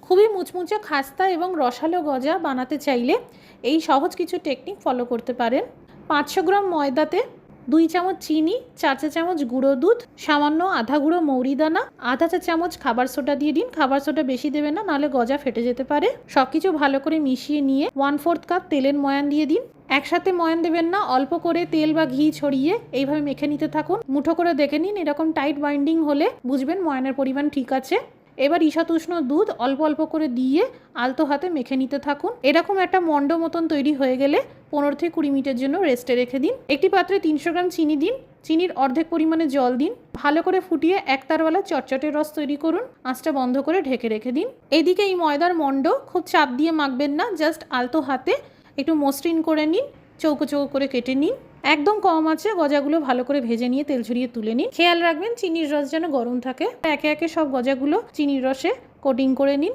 খুবই মুচমুচে খাস্তা এবং রসালো গজা বানাতে চাইলে এই সহজ কিছু টেকনিক ফলো করতে পারেন। 500 গ্রাম ময়দাতে 2 চামচ চিনি, 4 চা চামচ গুঁড়ো দুধ, সামান্য আধা গুঁড়ো মৌরি দানা, আধা চা চামচ খাবার সোডা দিয়ে দিন। খাবার সোডা বেশি দেবেন না, নাহলে গজা ফেটে যেতে পারে। সব কিছু ভালো করে মিশিয়ে নিয়ে 1/4 কাপ তেলের ময়ান দিয়ে দিন। একসাথে ময়ান দেবেন না, অল্প করে তেল বা ঘি ছড়িয়ে এইভাবে মেখে নিতে থাকুন। মুঠো করে দেখে নিন, এরকম টাইট বাইন্ডিং হলে বুঝবেন ময়ানের পরিমাণ ঠিক আছে। এবার ঈষৎ উষ্ণ দুধ অল্প অল্প করে দিয়ে আলতো হাতে মেখে নিতে থাকুন। এরকম একটা মন্ড মতন তৈরি হয়ে গেলে 15 থেকে 20 মিনিটের জন্য রেস্টে রেখে দিন। একটি পাত্রে 300 গ্রাম চিনি দিন, চিনির অর্ধেক পরিমাণে জল দিন, ভালো করে ফুটিয়ে একতারওয়ালা চটচটে রস তৈরি করুন। আঁচটা বন্ধ করে ঢেকে রেখে দিন। এইদিকে এই ময়দার মন্ড খুব চাপ দিয়ে মাখবেন না, জাস্ট আলতো হাতে একটু মসৃণ করে নিন, চৌকো চৌকো করে কেটে নিন। একদম কম আছে গজাগুলো ভালো করে ভেজে নিয়ে তেল ঝরিয়ে তুলে নিন। খেয়াল রাখবেন চিনির রস যেন গরম থাকে। একে একে সব গজাগুলো চিনির রসে কোটিং করে নিন।